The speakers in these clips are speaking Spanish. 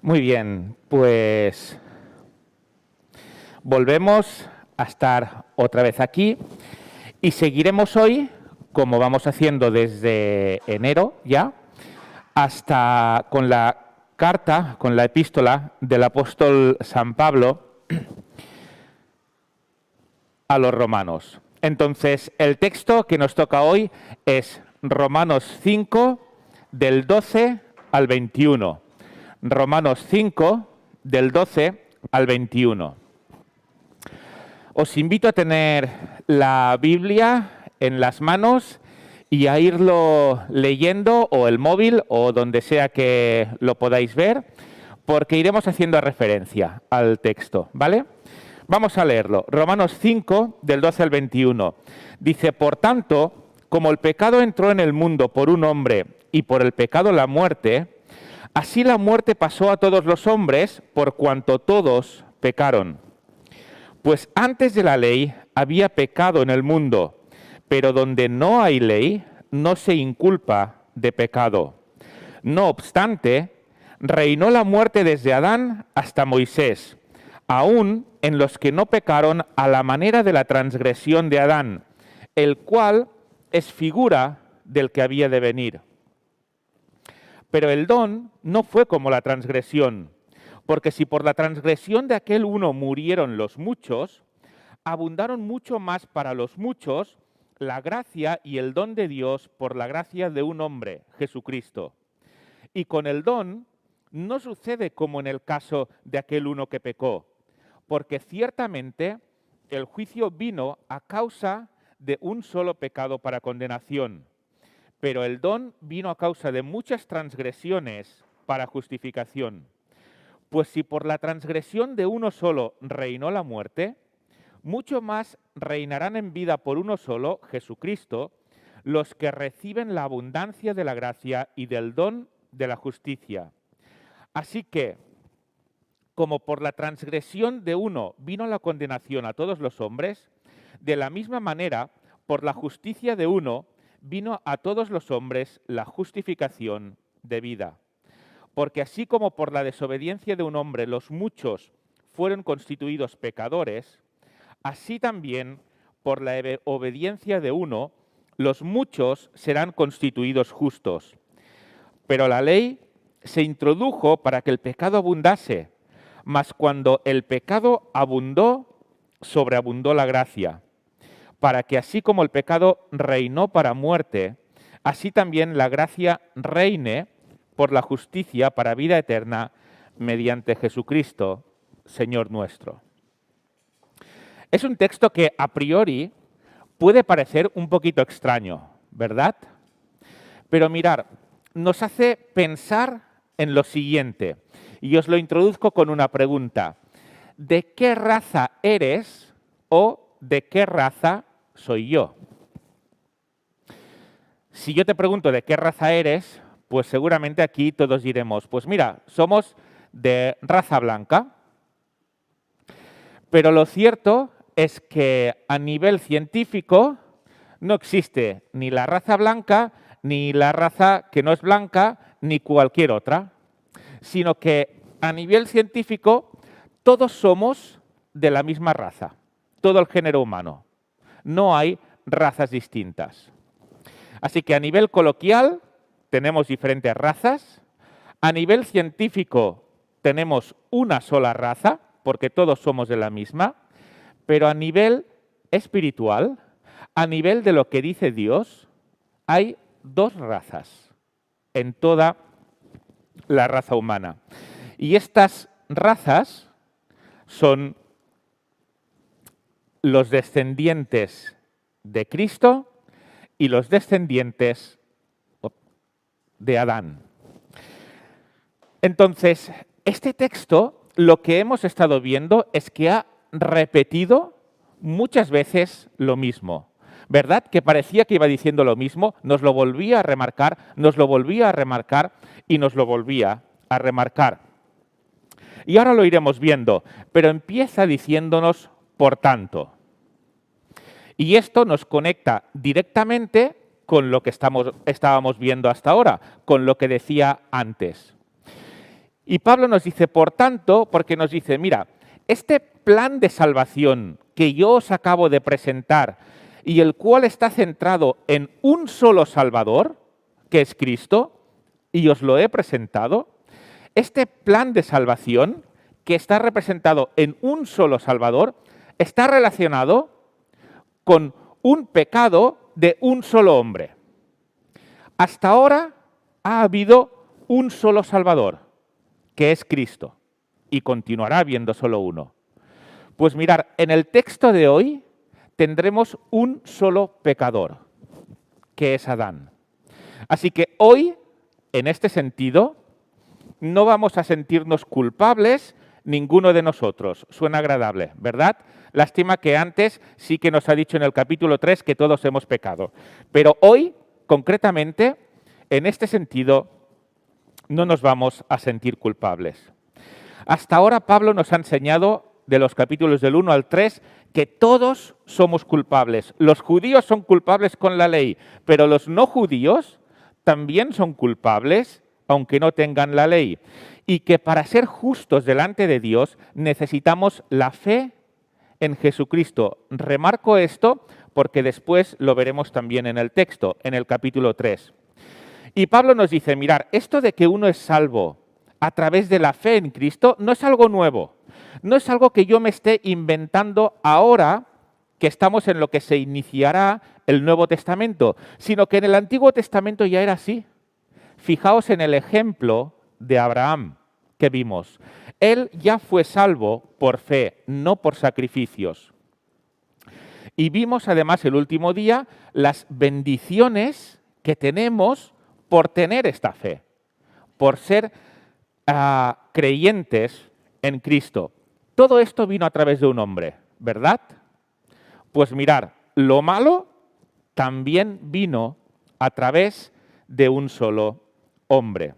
Muy bien, pues volvemos a estar otra vez aquí y seguiremos hoy, como vamos haciendo desde enero ya, hasta con la carta, con la epístola del apóstol San Pablo a los romanos. Entonces, el texto que nos toca hoy es Romanos 5, del 12 al 21. Romanos 5, del 12 al 21. Os invito a tener la Biblia en las manos y a irlo leyendo, o el móvil, o donde sea que lo podáis ver, porque iremos haciendo referencia al texto, ¿vale? Vamos a leerlo. Romanos 5, del 12 al 21. Dice, por tanto, como el pecado entró en el mundo por un hombre y por el pecado la muerte, así la muerte pasó a todos los hombres por cuanto todos pecaron. Pues antes de la ley había pecado en el mundo, pero donde no hay ley no se inculpa de pecado. No obstante, reinó la muerte desde Adán hasta Moisés, aún en los que no pecaron a la manera de la transgresión de Adán, el cual es figura del que había de venir. Pero el don no fue como la transgresión, porque si por la transgresión de aquel uno murieron los muchos, abundaron mucho más para los muchos la gracia y el don de Dios por la gracia de un hombre, Jesucristo. Y con el don no sucede como en el caso de aquel uno que pecó, porque ciertamente el juicio vino a causa de un solo pecado para condenación, pero el don vino a causa de muchas transgresiones para justificación. Pues si por la transgresión de uno solo reinó la muerte, mucho más reinarán en vida por uno solo, Jesucristo, los que reciben la abundancia de la gracia y del don de la justicia. Así que, como por la transgresión de uno vino la condenación a todos los hombres, de la misma manera, por la justicia de uno vino a todos los hombres la justificación de vida. Porque así como por la desobediencia de un hombre los muchos fueron constituidos pecadores, así también por la obediencia de uno los muchos serán constituidos justos. Pero la ley se introdujo para que el pecado abundase, mas cuando el pecado abundó, sobreabundó la gracia, para que así como el pecado reinó para muerte, así también la gracia reine por la justicia para vida eterna mediante Jesucristo, Señor nuestro. Es un texto que a priori puede parecer un poquito extraño, ¿verdad? Pero mirar, nos hace pensar en lo siguiente, y os lo introduzco con una pregunta. ¿De qué raza eres o de qué raza soy yo? Si yo te pregunto de qué raza eres, pues seguramente aquí todos diremos, pues mira, somos de raza blanca. Pero lo cierto es que a nivel científico no existe ni la raza blanca, ni la raza que no es blanca, ni cualquier otra, sino que a nivel científico todos somos de la misma raza, todo el género humano. No hay razas distintas. Así que a nivel coloquial tenemos diferentes razas, a nivel científico tenemos una sola raza, porque todos somos de la misma, pero a nivel espiritual, a nivel de lo que dice Dios, hay dos razas en toda la raza humana. Y estas razas son los descendientes de Cristo y los descendientes de Adán. Entonces, este texto, lo que hemos estado viendo es que ha repetido muchas veces lo mismo. ¿Verdad? Que parecía que iba diciendo lo mismo, nos lo volvía a remarcar, nos lo volvía a remarcar y nos lo volvía a remarcar. Y ahora lo iremos viendo, pero empieza diciéndonos por tanto. Y esto nos conecta directamente con lo que estábamos viendo hasta ahora, con lo que decía antes. Y Pablo nos dice, por tanto, porque nos dice, mira, este plan de salvación que yo os acabo de presentar y el cual está centrado en un solo Salvador, que es Cristo, y os lo he presentado, este plan de salvación que está representado en un solo Salvador está relacionado con un pecado de un solo hombre. Hasta ahora ha habido un solo Salvador, que es Cristo, y continuará habiendo solo uno. Pues mirar, en el texto de hoy tendremos un solo pecador, que es Adán. Así que hoy, en este sentido, no vamos a sentirnos culpables ninguno de nosotros. Suena agradable, ¿verdad? Lástima que antes sí que nos ha dicho en el capítulo 3 que todos hemos pecado. Pero hoy, concretamente, en este sentido, no nos vamos a sentir culpables. Hasta ahora Pablo nos ha enseñado, de los capítulos del 1 al 3, que todos somos culpables. Los judíos son culpables con la ley, pero los no judíos también son culpables, aunque no tengan la ley. Y que para ser justos delante de Dios necesitamos la fe en Jesucristo. Remarco esto porque después lo veremos también en el texto, en el capítulo 3. Y Pablo nos dice, mirar, esto de que uno es salvo a través de la fe en Cristo no es algo nuevo. No es algo que yo me esté inventando ahora que estamos en lo que se iniciará el Nuevo Testamento, sino que en el Antiguo Testamento ya era así. Fijaos en el ejemplo de Abraham que vimos. Él ya fue salvo por fe, no por sacrificios. Y vimos además el último día las bendiciones que tenemos por tener esta fe, por ser creyentes en Cristo. Todo esto vino a través de un hombre, ¿verdad? Pues mirar, lo malo también vino a través de un solo hombre.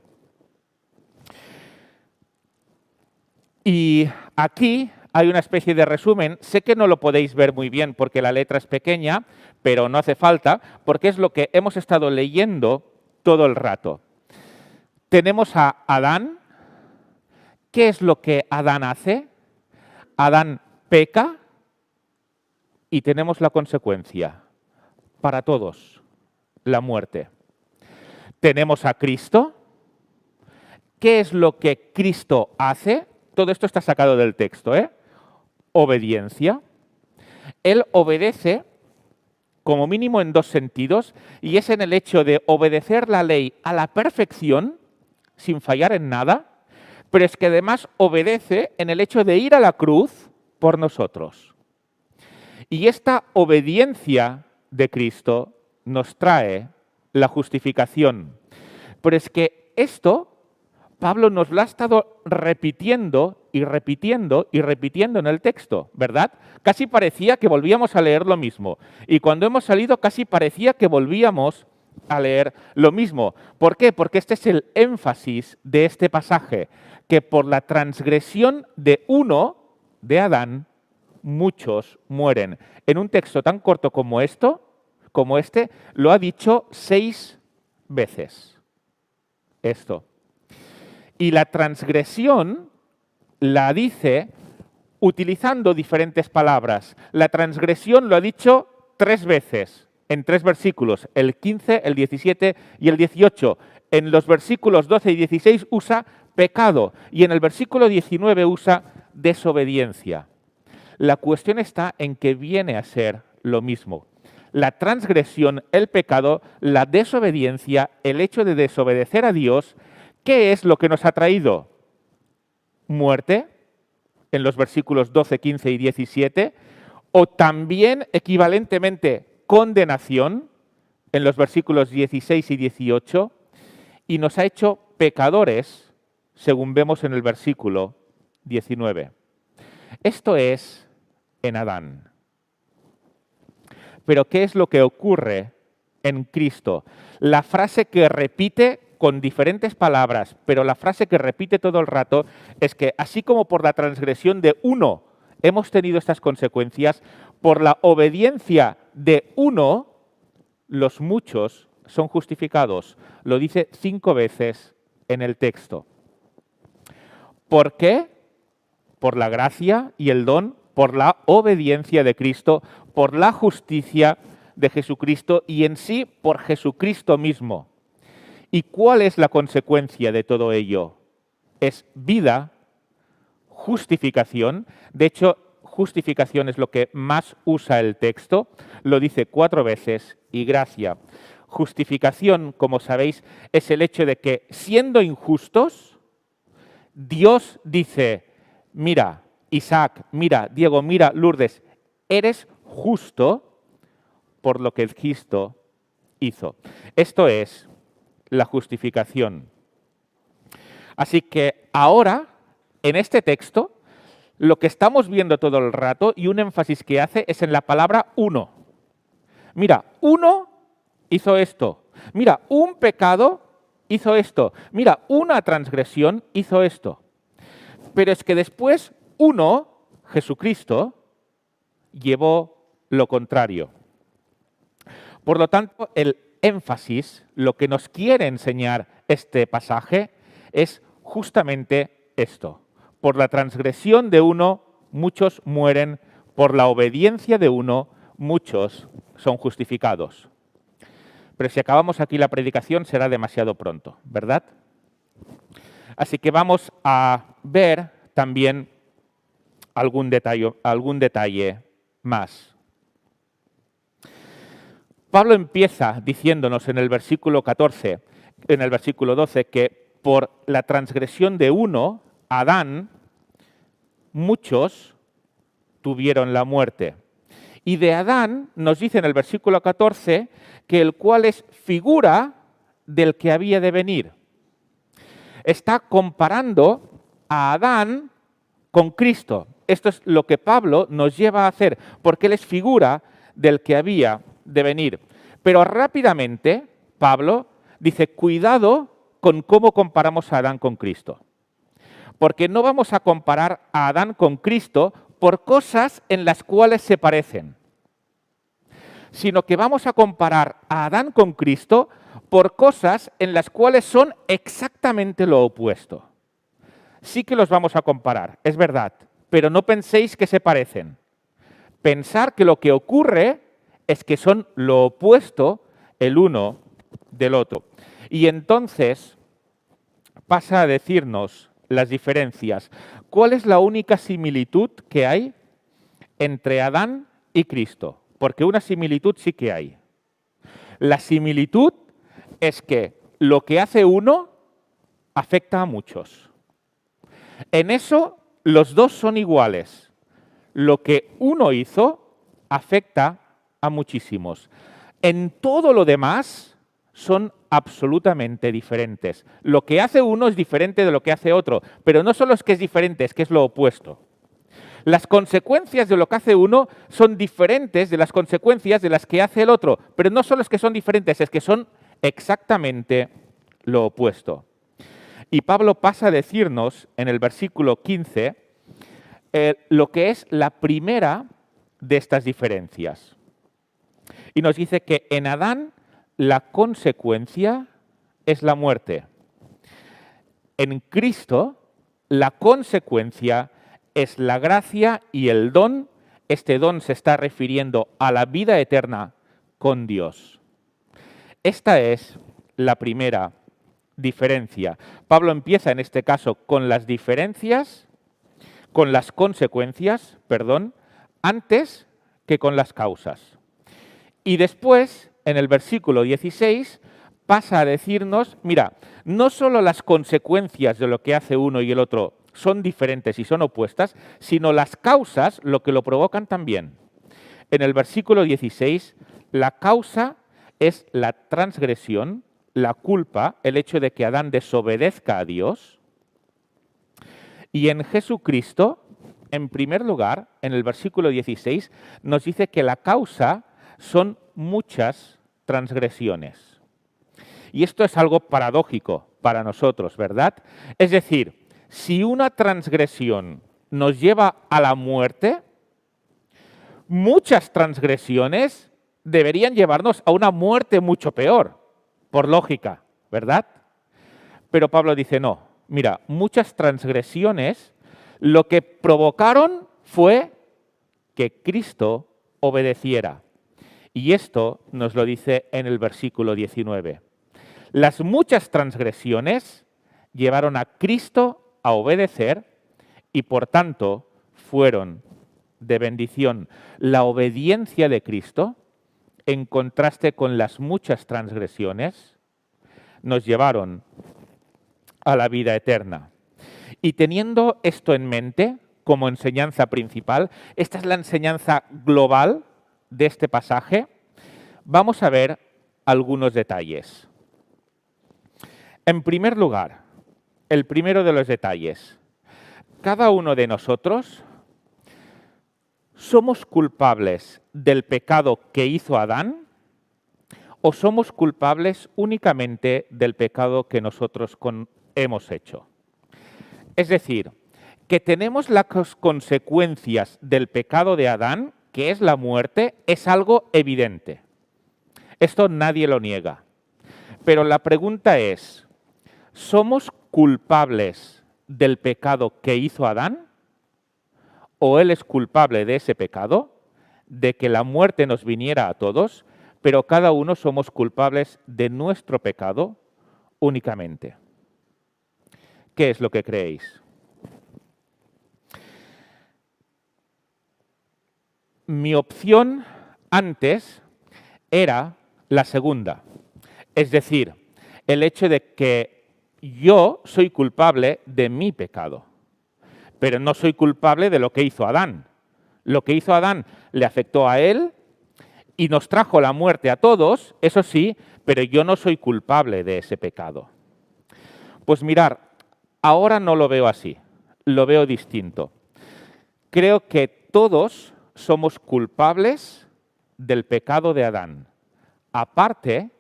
Y aquí hay una especie de resumen. Sé que no lo podéis ver muy bien porque la letra es pequeña, pero no hace falta, porque es lo que hemos estado leyendo todo el rato. Tenemos a Adán. ¿Qué es lo que Adán hace? Adán peca y tenemos la consecuencia para todos, la muerte. Tenemos a Cristo. ¿Qué es lo que Cristo hace? Todo esto está sacado del texto, ¿eh? Obediencia. Él obedece como mínimo en dos sentidos, y es en el hecho de obedecer la ley a la perfección, sin fallar en nada, pero es que además obedece en el hecho de ir a la cruz por nosotros. Y esta obediencia de Cristo nos trae la justificación. Pero es que esto Pablo nos lo ha estado repitiendo y repitiendo y repitiendo en el texto, ¿verdad? Casi parecía que volvíamos a leer lo mismo. Y cuando hemos salido casi parecía que volvíamos a leer lo mismo. ¿Por qué? Porque este es el énfasis de este pasaje, que por la transgresión de uno, de Adán, muchos mueren. En un texto tan corto como este, lo ha dicho 6 veces. Esto. Y la transgresión la dice utilizando diferentes palabras. La transgresión lo ha dicho 3 veces, en 3 versículos, el 15, el 17 y el 18. En los versículos 12 y 16 usa pecado y en el versículo 19 usa desobediencia. La cuestión está en que viene a ser lo mismo. La transgresión, el pecado, la desobediencia, el hecho de desobedecer a Dios, ¿qué es lo que nos ha traído? Muerte, en los versículos 12, 15 y 17, o también equivalentemente condenación, en los versículos 16 y 18, y nos ha hecho pecadores, según vemos en el versículo 19. Esto es en Adán. Pero ¿qué es lo que ocurre en Cristo? La frase que repite con diferentes palabras, pero la frase que repite todo el rato es que así como por la transgresión de uno hemos tenido estas consecuencias, por la obediencia de uno, los muchos son justificados. Lo dice 5 veces en el texto. ¿Por qué? Por la gracia y el don, por la obediencia de Cristo, por la justicia de Jesucristo y en sí por Jesucristo mismo. ¿Y cuál es la consecuencia de todo ello? Es vida, justificación. De hecho, justificación es lo que más usa el texto. Lo dice 4 veces, y gracia. Justificación, como sabéis, es el hecho de que siendo injustos, Dios dice, mira, Isaac, mira, Diego, mira, Lourdes, eres justo por lo que Cristo hizo. Esto es la justificación. Así que ahora, en este texto, lo que estamos viendo todo el rato y un énfasis que hace es en la palabra uno. Mira, uno hizo esto. Mira, un pecado hizo esto. Mira, una transgresión hizo esto. Pero es que después uno, Jesucristo, llevó lo contrario. Por lo tanto, el énfasis, lo que nos quiere enseñar este pasaje, es justamente esto. Por la transgresión de uno, muchos mueren. Por la obediencia de uno, muchos son justificados. Pero si acabamos aquí la predicación será demasiado pronto, ¿verdad? Así que vamos a ver también algún detalle más. Pablo empieza diciéndonos en el versículo 14, en el versículo 12, que por la transgresión de uno, Adán, muchos tuvieron la muerte. Y de Adán nos dice en el versículo 14 que el cual es figura del que había de venir. Está comparando a Adán con Cristo. Esto es lo que Pablo nos lleva a hacer, porque él es figura del que había de venir. Pero rápidamente Pablo dice, cuidado con cómo comparamos a Adán con Cristo. Porque no vamos a comparar a Adán con Cristo por cosas en las cuales se parecen, sino que vamos a comparar a Adán con Cristo por cosas en las cuales son exactamente lo opuesto. Sí que los vamos a comparar, es verdad, pero no penséis que se parecen. Pensar que lo que ocurre es que son lo opuesto el uno del otro. Y entonces pasa a decirnos las diferencias. ¿Cuál es la única similitud que hay entre Adán y Cristo? Porque una similitud sí que hay. La similitud es que lo que hace uno afecta a muchos. En eso los dos son iguales. Lo que uno hizo afecta a muchísimos. En todo lo demás son absolutamente diferentes. Lo que hace uno es diferente de lo que hace otro, pero no solo es que es diferente, es que es lo opuesto. Las consecuencias de lo que hace uno son diferentes de las consecuencias de las que hace el otro, pero no solo es que son diferentes, es que son exactamente lo opuesto. Y Pablo pasa a decirnos en el versículo 15 lo que es la primera de estas diferencias. Y nos dice que en Adán la consecuencia es la muerte. En Cristo la consecuencia es la gracia y el don. Este don se está refiriendo a la vida eterna con Dios. Esta es la primera diferencia. Pablo empieza en este caso con las diferencias, con las consecuencias, antes que con las causas. Y después, en el versículo 16, pasa a decirnos, mira, no solo las consecuencias de lo que hace uno y el otro son diferentes y son opuestas, sino las causas, lo que lo provocan también. En el versículo 16, la causa es la transgresión, la culpa, el hecho de que Adán desobedezca a Dios. Y en Jesucristo, en primer lugar, en el versículo 16, nos dice que la causa son muchas transgresiones. Y esto es algo paradójico para nosotros, ¿verdad? Es decir, si una transgresión nos lleva a la muerte, muchas transgresiones deberían llevarnos a una muerte mucho peor, por lógica, ¿verdad? Pero Pablo dice, no, Mira, muchas transgresiones lo que provocaron fue que Cristo obedeciera. Y esto nos lo dice en el versículo 19. Las muchas transgresiones llevaron a Cristo a obedecer y por tanto fueron de bendición. La obediencia de Cristo, en contraste con las muchas transgresiones, nos llevaron a la vida eterna. Y teniendo esto en mente como enseñanza principal, esta es la enseñanza global de este pasaje, vamos a ver algunos detalles. En primer lugar, el primero de los detalles. Cada uno de nosotros somos culpables del pecado que hizo Adán o somos culpables únicamente del pecado que nosotros hemos hecho. Es decir, que tenemos las consecuencias del pecado de Adán, que es la muerte, es algo evidente. Esto nadie lo niega. Pero la pregunta es, ¿somos culpables del pecado que hizo Adán? ¿O él es culpable de ese pecado, de que la muerte nos viniera a todos, pero cada uno somos culpables de nuestro pecado únicamente? ¿Qué es lo que creéis? Mi opción antes era la segunda, es decir, el hecho de que yo soy culpable de mi pecado, pero no soy culpable de lo que hizo Adán. Lo que hizo Adán le afectó a él y nos trajo la muerte a todos, eso sí, pero yo no soy culpable de ese pecado. Pues mirar, ahora no lo veo así, lo veo distinto. Creo que todos somos culpables del pecado de Adán, aparte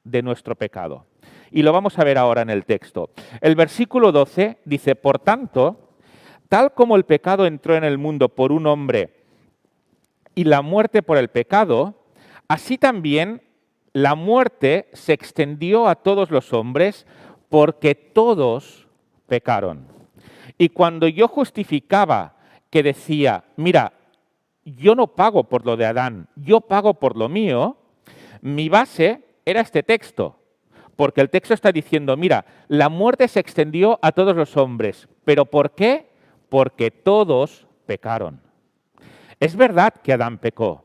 de nuestro pecado. Y lo vamos a ver ahora en el texto. El versículo 12 dice, por tanto, tal como el pecado entró en el mundo por un hombre y la muerte por el pecado, así también la muerte se extendió a todos los hombres porque todos pecaron. Y cuando yo justificaba que decía, mira, yo no pago por lo de Adán, yo pago por lo mío, mi base era este texto. Porque el texto está diciendo, mira, la muerte se extendió a todos los hombres. ¿Pero por qué? Porque todos pecaron. Es verdad que Adán pecó,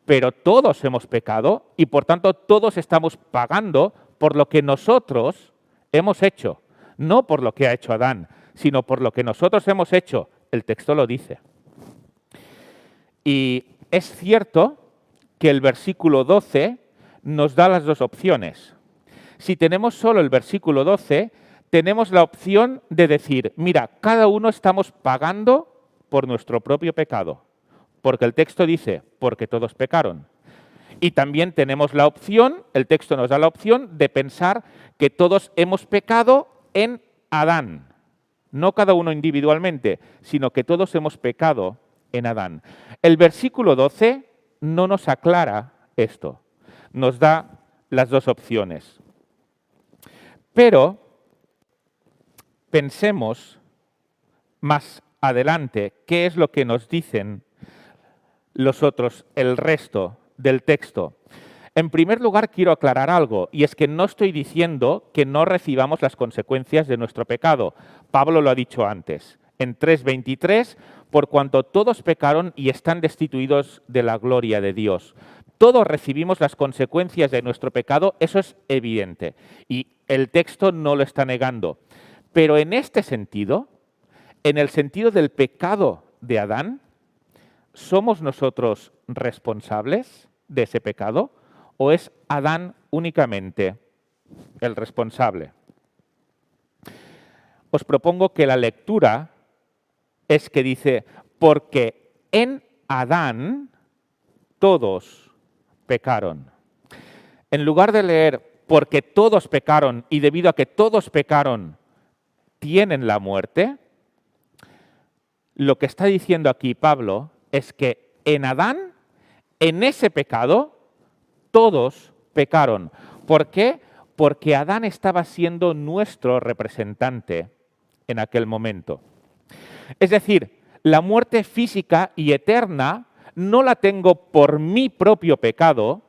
pero todos hemos pecado y por tanto todos estamos pagando por lo que nosotros hemos hecho. No por lo que ha hecho Adán, sino por lo que nosotros hemos hecho. El texto lo dice. Y es cierto que el versículo 12 nos da las dos opciones. Si tenemos solo el versículo 12, tenemos la opción de decir, mira, cada uno estamos pagando por nuestro propio pecado, porque el texto dice, porque todos pecaron. Y también tenemos la opción, el texto nos da la opción de pensar que todos hemos pecado en Adán, no cada uno individualmente, sino que todos hemos pecado en Adán. El versículo 12 no nos aclara esto, nos da las dos opciones. Pero pensemos más adelante qué es lo que nos dicen los otros, el resto del texto. En primer lugar, quiero aclarar algo, y es que no estoy diciendo que no recibamos las consecuencias de nuestro pecado. Pablo lo ha dicho antes, en 3:23, por cuanto todos pecaron y están destituidos de la gloria de Dios. Todos recibimos las consecuencias de nuestro pecado, eso es evidente, y el texto no lo está negando. Pero en este sentido, en el sentido del pecado de Adán, ¿somos nosotros responsables de ese pecado o es Adán únicamente el responsable? Os propongo que la lectura es que dice, porque en Adán todos pecaron. En lugar de leer, porque todos pecaron y debido a que todos pecaron, tienen la muerte, lo que está diciendo aquí Pablo es que en Adán, en ese pecado, todos pecaron. ¿Por qué? Porque Adán estaba siendo nuestro representante en aquel momento. Es decir, la muerte física y eterna no la tengo por mi propio pecado,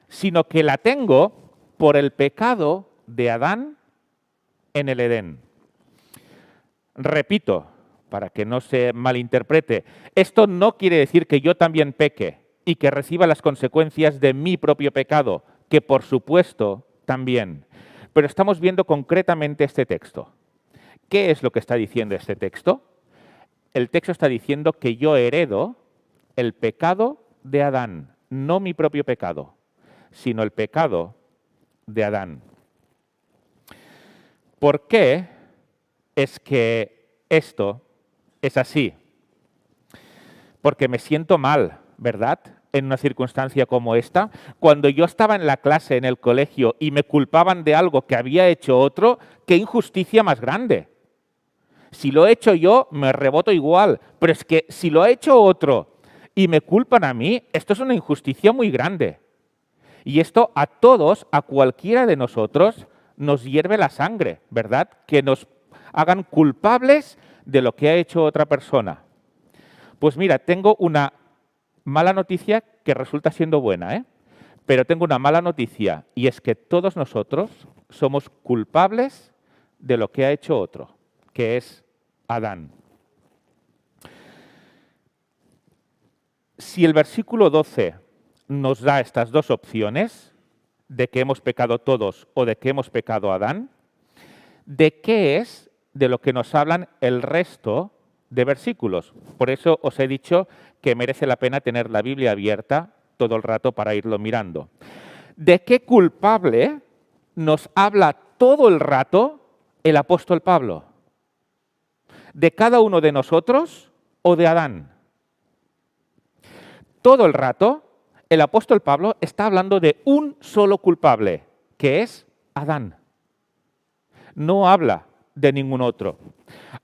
sino que la tengo por el pecado de Adán en el Edén. Repito, para que no se malinterprete, esto no quiere decir que yo también peque y que reciba las consecuencias de mi propio pecado, que por supuesto también. Pero estamos viendo concretamente este texto. ¿Qué es lo que está diciendo este texto? El texto está diciendo que yo heredo el pecado de Adán, no mi propio pecado, sino el pecado de Adán. ¿Por qué es que esto es así? Porque me siento mal, ¿verdad? En una circunstancia como esta, cuando yo estaba en la clase, en el colegio, y me culpaban de algo que había hecho otro, ¡qué injusticia más grande! Si lo he hecho yo, me reboto igual, pero es que si lo ha hecho otro y me culpan a mí, esto es una injusticia muy grande. Y esto a todos, a cualquiera de nosotros, nos hierve la sangre, ¿verdad? Que nos hagan culpables de lo que ha hecho otra persona. Pues mira, tengo una mala noticia que resulta siendo buena, ¿eh? Pero tengo una mala noticia y es que todos nosotros somos culpables de lo que ha hecho otro, que es Adán. Si el versículo 12 nos da estas dos opciones, de que hemos pecado todos o de que hemos pecado Adán, ¿de qué es de lo que nos hablan el resto de versículos? Por eso os he dicho que merece la pena tener la Biblia abierta todo el rato para irlo mirando. ¿De qué culpable nos habla todo el rato el apóstol Pablo? ¿De cada uno de nosotros o de Adán? Todo el rato el apóstol Pablo está hablando de un solo culpable, que es Adán. No habla de ningún otro.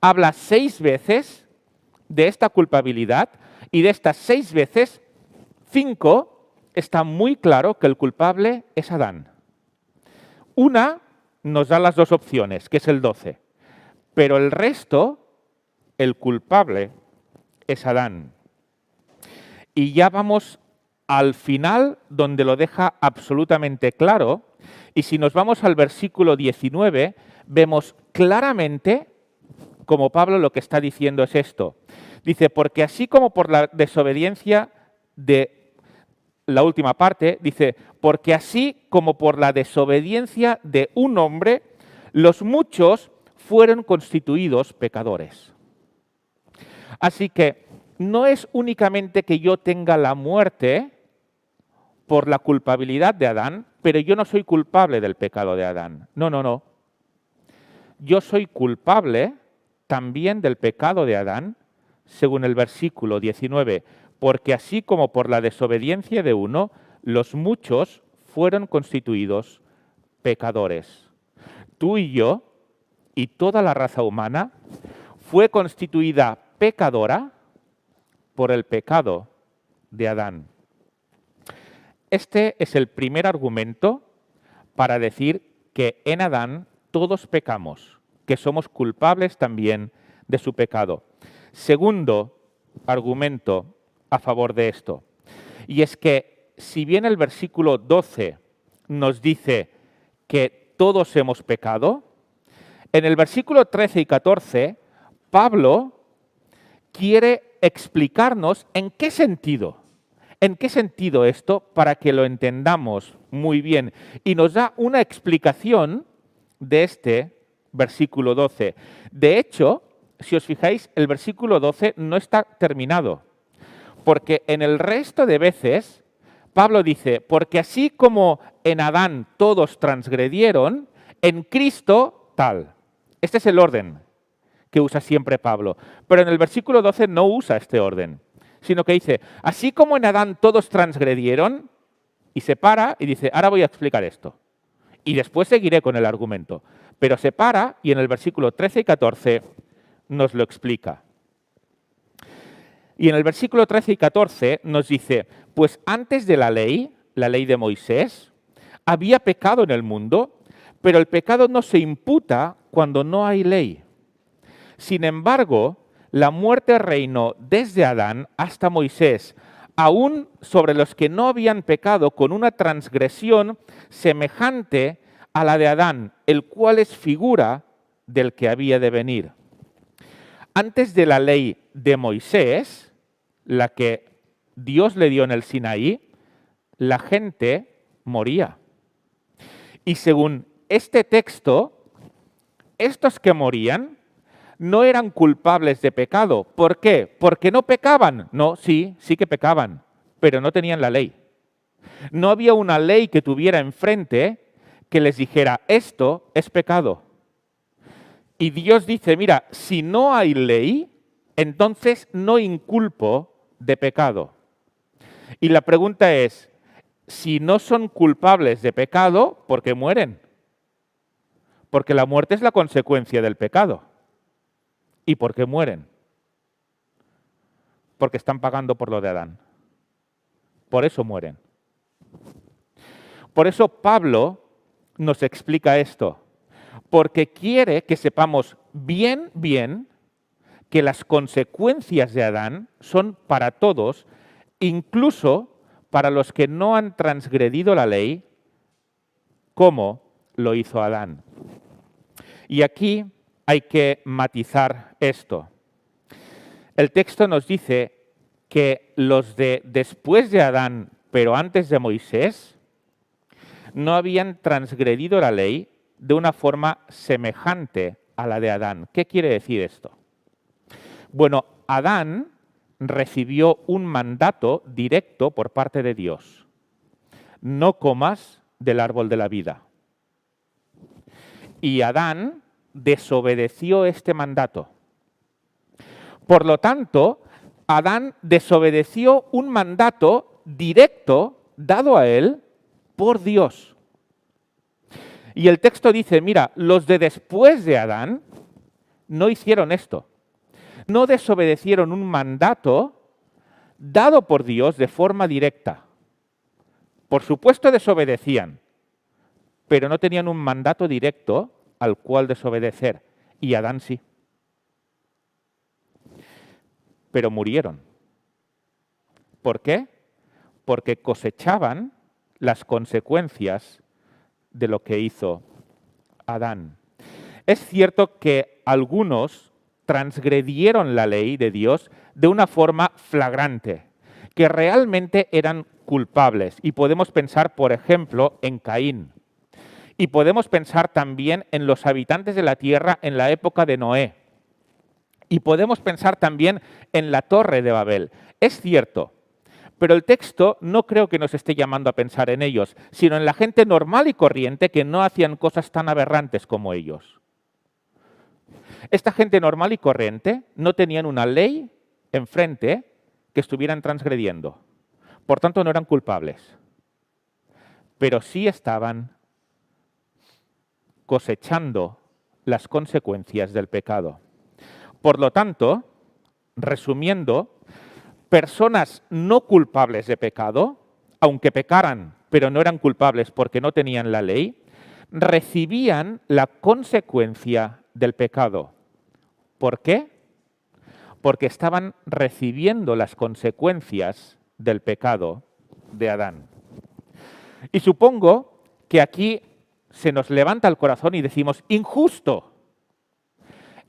Habla 6 veces de esta culpabilidad y de estas 6 veces, 5 está muy claro que el culpable es Adán. Una nos da las dos opciones, que es el 12, pero el resto, el culpable es Adán. Y ya vamos al final, donde lo deja absolutamente claro, y si nos vamos al versículo 19, vemos claramente como Pablo lo que está diciendo es esto. Dice, porque así como por la desobediencia de la última parte, dice, porque así como por la desobediencia de un hombre, los muchos fueron constituidos pecadores. Así que no es únicamente que yo tenga la muerte por la culpabilidad de Adán, pero yo no soy culpable del pecado de Adán. No, no, no. Yo soy culpable también del pecado de Adán, según el versículo 19, porque así como por la desobediencia de uno, los muchos fueron constituidos pecadores. Tú y yo, y toda la raza humana, fue constituida pecadora por el pecado de Adán. Este es el primer argumento para decir que en Adán todos pecamos, que somos culpables también de su pecado. Segundo argumento a favor de esto, y es que si bien el versículo 12 nos dice que todos hemos pecado, en el versículo 13 y 14, Pablo quiere explicarnos en qué sentido esto para que lo entendamos muy bien. Y nos da una explicación de este versículo 12. De hecho, si os fijáis, el versículo 12 no está terminado, porque en el resto de veces Pablo dice, porque así como en Adán todos transgredieron, en Cristo tal. Este es el orden que usa siempre Pablo. Pero en el versículo 12 no usa este orden, sino que dice, así como en Adán todos transgredieron, y se para y dice, ahora voy a explicar esto. Y después seguiré con el argumento. Pero se para y en el versículo 13 y 14 nos lo explica. Y en el versículo 13 y 14 nos dice, pues antes de la ley de Moisés, había pecado en el mundo, pero el pecado no se imputa cuando no hay ley. Sin embargo, la muerte reinó desde Adán hasta Moisés, aún sobre los que no habían pecado, con una transgresión semejante a la de Adán, el cual es figura del que había de venir. Antes de la ley de Moisés, la que Dios le dio en el Sinaí, la gente moría. Y según este texto, estos que morían no eran culpables de pecado. ¿Por qué? ¿Porque no pecaban? No, sí que pecaban, pero no tenían la ley. No había una ley que tuviera enfrente que les dijera, esto es pecado. Y Dios dice, mira, si no hay ley, entonces no inculpo de pecado. Y la pregunta es, si no son culpables de pecado, ¿por qué mueren? Porque la muerte es la consecuencia del pecado. ¿Y por qué mueren? Porque están pagando por lo de Adán. Por eso mueren. Por eso Pablo nos explica esto. Porque quiere que sepamos bien que las consecuencias de Adán son para todos, incluso para los que no han transgredido la ley, como lo hizo Adán. Y aquí hay que matizar esto. El texto nos dice que los de después de Adán, pero antes de Moisés, no habían transgredido la ley de una forma semejante a la de Adán. ¿Qué quiere decir esto? Bueno, Adán recibió un mandato directo por parte de Dios. No comas del árbol de la vida. Y Adán desobedeció este mandato. Por lo tanto, Adán desobedeció un mandato directo dado a él por Dios. Y el texto dice, mira, los de después de Adán no hicieron esto. No desobedecieron un mandato dado por Dios de forma directa. Por supuesto desobedecían, pero no tenían un mandato directo al cual desobedecer. Y Adán sí. Pero murieron. ¿Por qué? Porque cosechaban las consecuencias de lo que hizo Adán. Es cierto que algunos transgredieron la ley de Dios de una forma flagrante, que realmente eran culpables. Y podemos pensar, por ejemplo, en Caín. Y podemos pensar también en los habitantes de la tierra en la época de Noé. Y podemos pensar también en la Torre de Babel. Es cierto, pero el texto no creo que nos esté llamando a pensar en ellos, sino en la gente normal y corriente que no hacían cosas tan aberrantes como ellos. Esta gente normal y corriente no tenían una ley enfrente que estuvieran transgrediendo. Por tanto, no eran culpables. Pero sí estaban cosechando las consecuencias del pecado. Por lo tanto, resumiendo, personas no culpables de pecado, aunque pecaran, pero no eran culpables porque no tenían la ley, recibían la consecuencia del pecado. ¿Por qué? Porque estaban recibiendo las consecuencias del pecado de Adán. Y supongo que aquí se nos levanta el corazón y decimos, injusto.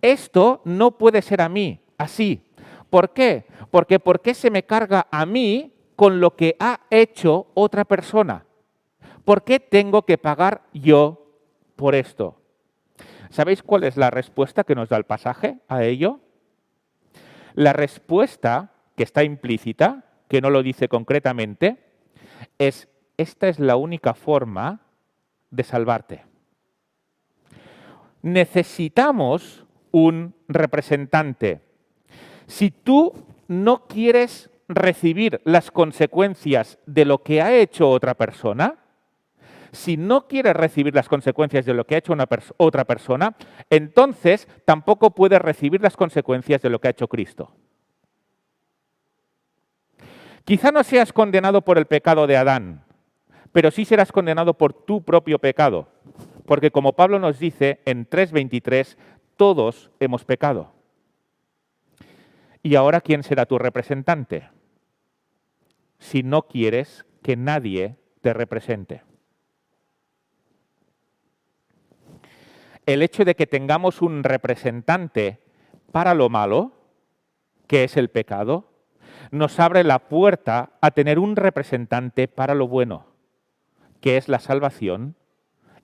Esto no puede ser a mí, así. ¿Por qué? Porque ¿por qué se me carga a mí con lo que ha hecho otra persona? ¿Por qué tengo que pagar yo por esto? ¿Sabéis cuál es la respuesta que nos da el pasaje a ello? La respuesta, que está implícita, que no lo dice concretamente, es: esta es la única forma de salvarte. Necesitamos un representante. Si tú no quieres recibir las consecuencias de lo que ha hecho otra persona, si no quieres recibir las consecuencias de lo que ha hecho otra persona, entonces tampoco puedes recibir las consecuencias de lo que ha hecho Cristo. Quizá no seas condenado por el pecado de Adán, pero sí serás condenado por tu propio pecado. Porque como Pablo nos dice en 3:23, todos hemos pecado. ¿Y ahora quién será tu representante? Si no quieres que nadie te represente. El hecho de que tengamos un representante para lo malo, que es el pecado, nos abre la puerta a tener un representante para lo bueno, que es la salvación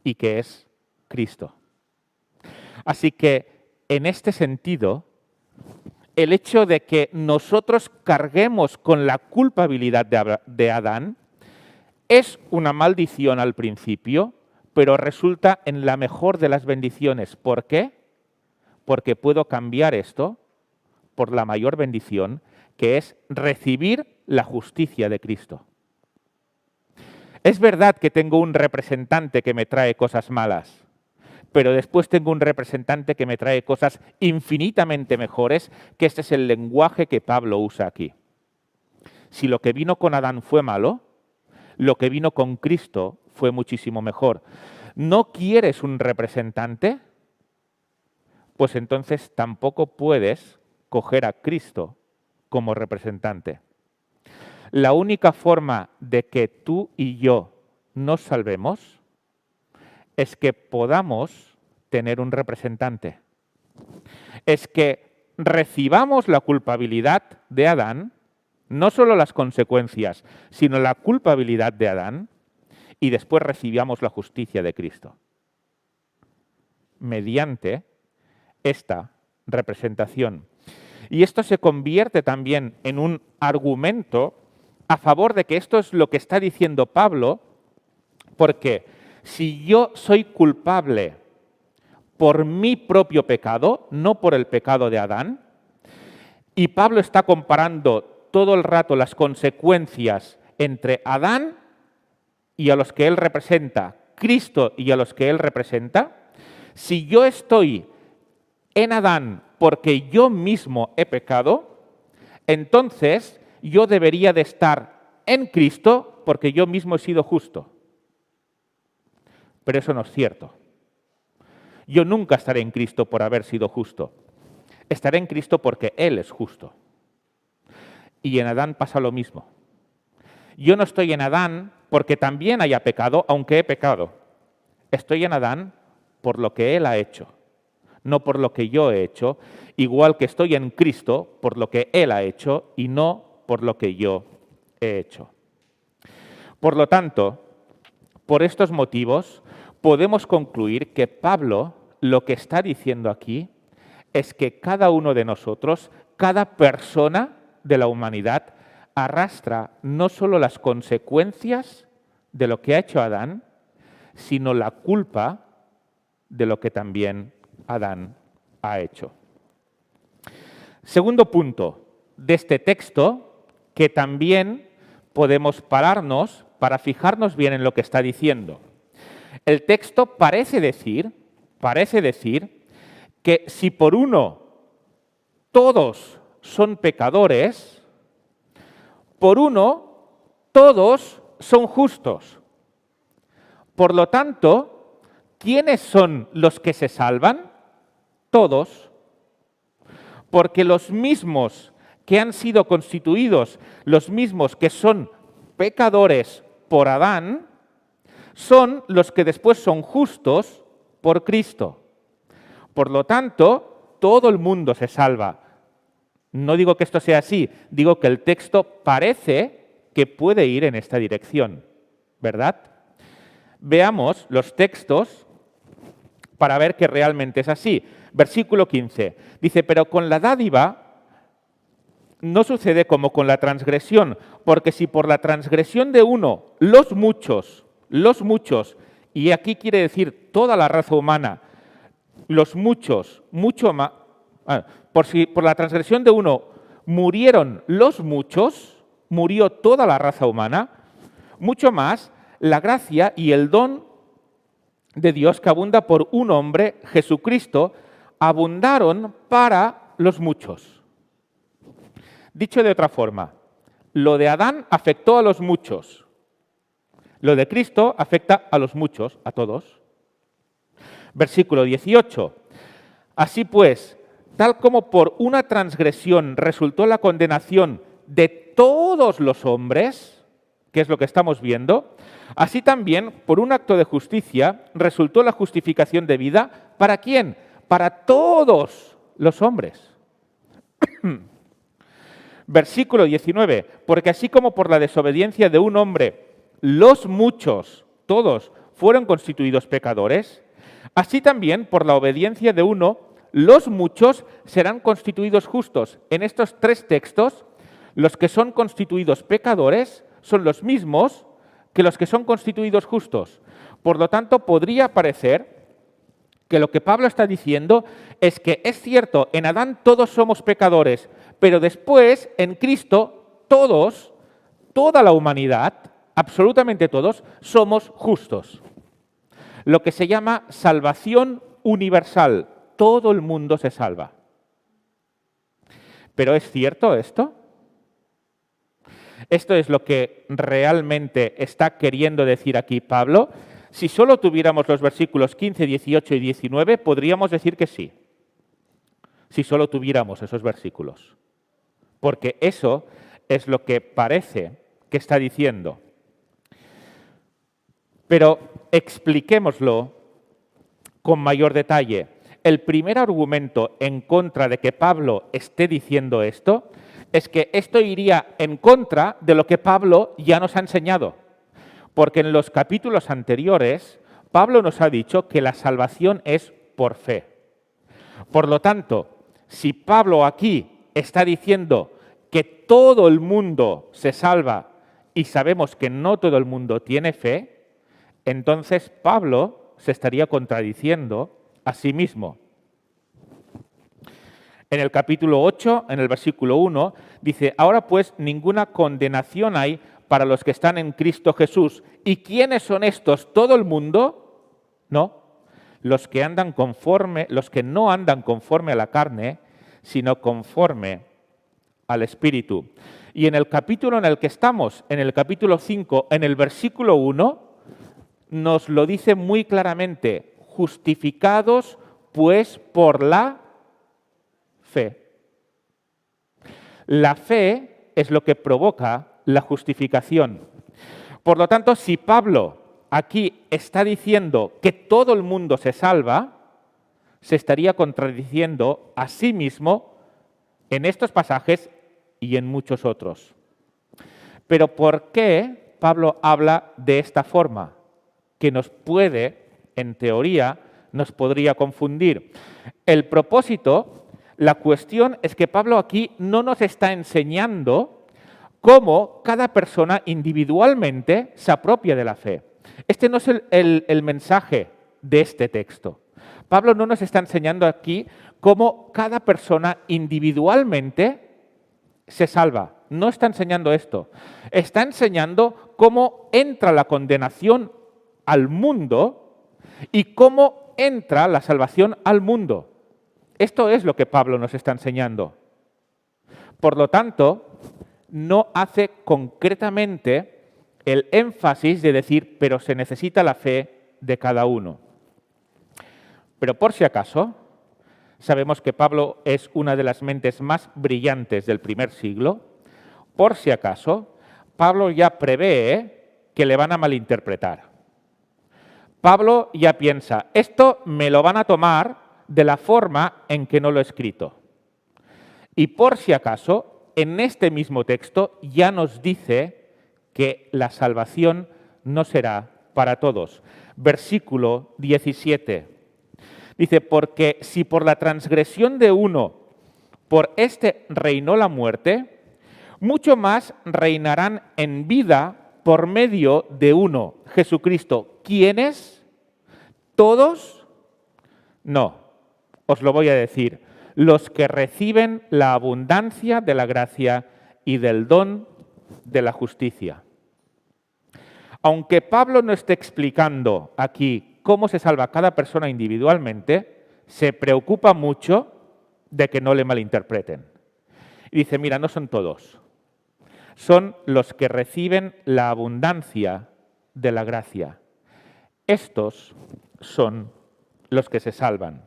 y que es Cristo. Así que, en este sentido, el hecho de que nosotros carguemos con la culpabilidad de Adán es una maldición al principio, pero resulta en la mejor de las bendiciones. ¿Por qué? Porque puedo cambiar esto por la mayor bendición, que es recibir la justicia de Cristo. Es verdad que tengo un representante que me trae cosas malas, pero después tengo un representante que me trae cosas infinitamente mejores, que este es el lenguaje que Pablo usa aquí. Si lo que vino con Adán fue malo, lo que vino con Cristo fue muchísimo mejor. ¿No quieres un representante? Pues entonces tampoco puedes coger a Cristo como representante. La única forma de que tú y yo nos salvemos es que podamos tener un representante. Es que recibamos la culpabilidad de Adán, no solo las consecuencias, sino la culpabilidad de Adán, y después recibamos la justicia de Cristo. Mediante esta representación. Y esto se convierte también en un argumento a favor de que esto es lo que está diciendo Pablo, porque si yo soy culpable por mi propio pecado, no por el pecado de Adán, y Pablo está comparando todo el rato las consecuencias entre Adán y a los que él representa, Cristo y a los que él representa, si yo estoy en Adán porque yo mismo he pecado, entonces yo debería de estar en Cristo porque yo mismo he sido justo. Pero eso no es cierto. Yo nunca estaré en Cristo por haber sido justo. Estaré en Cristo porque Él es justo. Y en Adán pasa lo mismo. Yo no estoy en Adán porque también haya pecado, aunque he pecado. Estoy en Adán por lo que Él ha hecho, no por lo que yo he hecho, igual que estoy en Cristo por lo que Él ha hecho y no por lo que yo he hecho. Por lo tanto, por estos motivos, podemos concluir que Pablo lo que está diciendo aquí es que cada uno de nosotros, cada persona de la humanidad, arrastra no solo las consecuencias de lo que ha hecho Adán, sino la culpa de lo que también Adán ha hecho. Segundo punto de este texto, que también podemos pararnos para fijarnos bien en lo que está diciendo. El texto parece decir que si por uno todos son pecadores, por uno todos son justos. Por lo tanto, ¿quiénes son los que se salvan? Todos. Porque los mismos que han sido constituidos, los mismos que son pecadores por Adán, son los que después son justos por Cristo. Por lo tanto, todo el mundo se salva. No digo que esto sea así, digo que el texto parece que puede ir en esta dirección, ¿verdad? Veamos los textos para ver que realmente es así. Versículo 15. Dice, pero con la dádiva no sucede como con la transgresión, porque si por la transgresión de uno, los muchos, y aquí quiere decir toda la raza humana, los muchos, mucho más, por la transgresión de uno murieron los muchos, murió toda la raza humana, mucho más la gracia y el don de Dios que abunda por un hombre, Jesucristo, abundaron para los muchos. Dicho de otra forma, lo de Adán afectó a los muchos, lo de Cristo afecta a los muchos, a todos. Versículo 18. Así pues, tal como por una transgresión resultó la condenación de todos los hombres, que es lo que estamos viendo, así también por un acto de justicia resultó la justificación de vida. ¿Para quién? Para todos los hombres. Versículo 19, porque así como por la desobediencia de un hombre los muchos, todos, fueron constituidos pecadores, así también por la obediencia de uno, los muchos serán constituidos justos. En estos tres textos, los que son constituidos pecadores son los mismos que los que son constituidos justos. Por lo tanto, podría parecer que lo que Pablo está diciendo es que es cierto, en Adán todos somos pecadores, pero después, en Cristo, todos, toda la humanidad, absolutamente todos, somos justos. Lo que se llama salvación universal. Todo el mundo se salva. ¿Pero es cierto esto? Esto es lo que realmente está queriendo decir aquí Pablo. Si solo tuviéramos los versículos 15, 18 y 19, podríamos decir que sí. Si solo tuviéramos esos versículos. Porque eso es lo que parece que está diciendo. Pero expliquémoslo con mayor detalle. El primer argumento en contra de que Pablo esté diciendo esto es que esto iría en contra de lo que Pablo ya nos ha enseñado. Porque en los capítulos anteriores, Pablo nos ha dicho que la salvación es por fe. Por lo tanto, si Pablo aquí está diciendo que todo el mundo se salva y sabemos que no todo el mundo tiene fe, entonces Pablo se estaría contradiciendo a sí mismo. En el capítulo 8, en el versículo 1, dice, ahora pues ninguna condenación hay para los que están en Cristo Jesús. ¿Y quiénes son estos? ¿Todo el mundo? No. Los que no andan conforme a la carne, sino conforme al Espíritu. Y en el capítulo en el que estamos, en el capítulo 5, en el versículo 1, nos lo dice muy claramente, justificados pues por la fe. La fe es lo que provoca la justificación. Por lo tanto, si Pablo aquí está diciendo que todo el mundo se salva, se estaría contradiciendo a sí mismo en estos pasajes y en muchos otros. Pero ¿por qué Pablo habla de esta forma? Que nos puede, en teoría, nos podría confundir. El propósito, la cuestión es que Pablo aquí no nos está enseñando cómo cada persona individualmente se apropia de la fe. Este no es el mensaje de este texto. Pablo no nos está enseñando aquí cómo cada persona individualmente se salva. No está enseñando esto. Está enseñando cómo entra la condenación al mundo y cómo entra la salvación al mundo. Esto es lo que Pablo nos está enseñando. Por lo tanto, no hace concretamente el énfasis de decir, pero se necesita la fe de cada uno. Pero por si acaso, sabemos que Pablo es una de las mentes más brillantes del primer siglo. Por si acaso, Pablo ya prevé que le van a malinterpretar. Pablo ya piensa, esto me lo van a tomar de la forma en que no lo he escrito. Y por si acaso, en este mismo texto ya nos dice que la salvación no será para todos. Versículo 17. Dice, porque si por la transgresión de uno, por este reinó la muerte, mucho más reinarán en vida por medio de uno, Jesucristo. ¿Quiénes? ¿Todos? No, os lo voy a decir. Los que reciben la abundancia de la gracia y del don de la justicia. Aunque Pablo no esté explicando aquí cómo se salva cada persona individualmente, se preocupa mucho de que no le malinterpreten. Y dice, mira, no son todos. Son los que reciben la abundancia de la gracia. Estos son los que se salvan.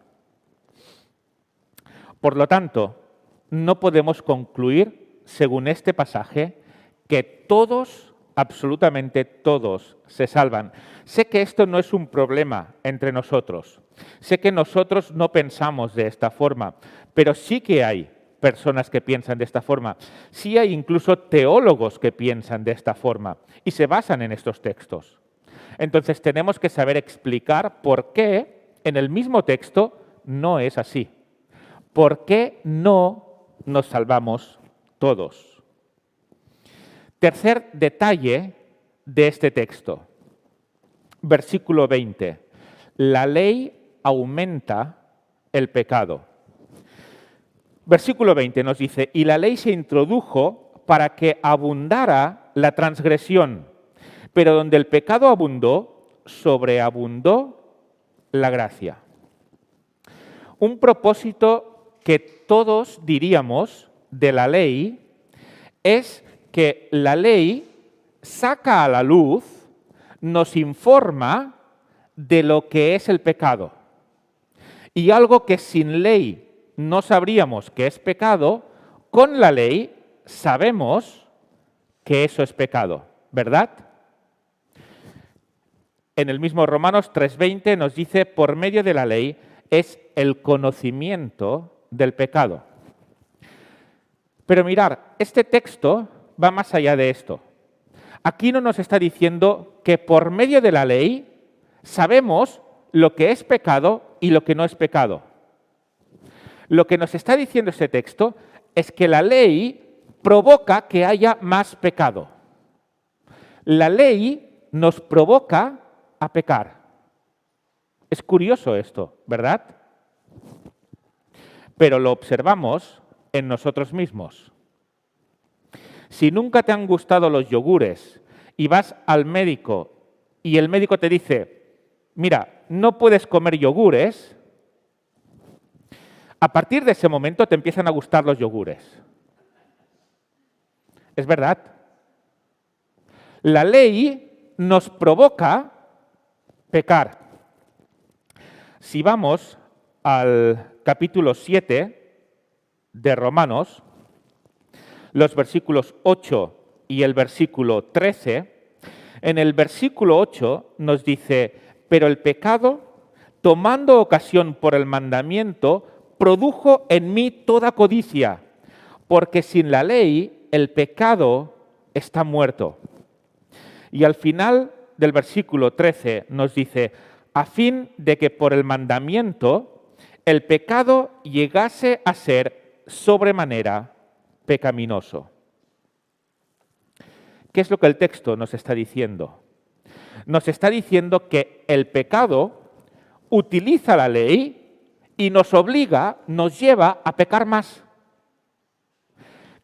Por lo tanto, no podemos concluir, según este pasaje, que todos, absolutamente todos, se salvan. Sé que esto no es un problema entre nosotros. Sé que nosotros no pensamos de esta forma, pero sí que hay personas que piensan de esta forma. Sí hay incluso teólogos que piensan de esta forma y se basan en estos textos. Entonces tenemos que saber explicar por qué en el mismo texto no es así. ¿Por qué no nos salvamos todos? Tercer detalle de este texto. Versículo 20. La ley aumenta el pecado. Versículo 20 nos dice, y la ley se introdujo para que abundara la transgresión, pero donde el pecado abundó, sobreabundó la gracia. Un propósito que todos diríamos de la ley es que la ley saca a la luz, nos informa de lo que es el pecado. Y algo que sin ley no sabríamos que es pecado, con la ley sabemos que eso es pecado, ¿verdad? En el mismo Romanos 3:20 nos dice, por medio de la ley es el conocimiento del pecado. Pero mirar, este texto va más allá de esto. Aquí no nos está diciendo que por medio de la ley sabemos lo que es pecado y lo que no es pecado. Lo que nos está diciendo este texto es que la ley provoca que haya más pecado. La ley nos provoca a pecar. Es curioso esto, ¿verdad? Pero lo observamos en nosotros mismos. Si nunca te han gustado los yogures y vas al médico y el médico te dice, mira, no puedes comer yogures, a partir de ese momento te empiezan a gustar los yogures. ¿Es verdad? La ley nos provoca pecar. Si vamos al capítulo 7 de Romanos, los versículos 8 y el versículo 13, en el versículo 8 nos dice, pero el pecado, tomando ocasión por el mandamiento, produjo en mí toda codicia, porque sin la ley el pecado está muerto. Y al final del versículo 13 nos dice, a fin de que por el mandamiento el pecado llegase a ser sobremanera pecaminoso. ¿Qué es lo que el texto nos está diciendo? Nos está diciendo que el pecado utiliza la ley y nos obliga, nos lleva a pecar más.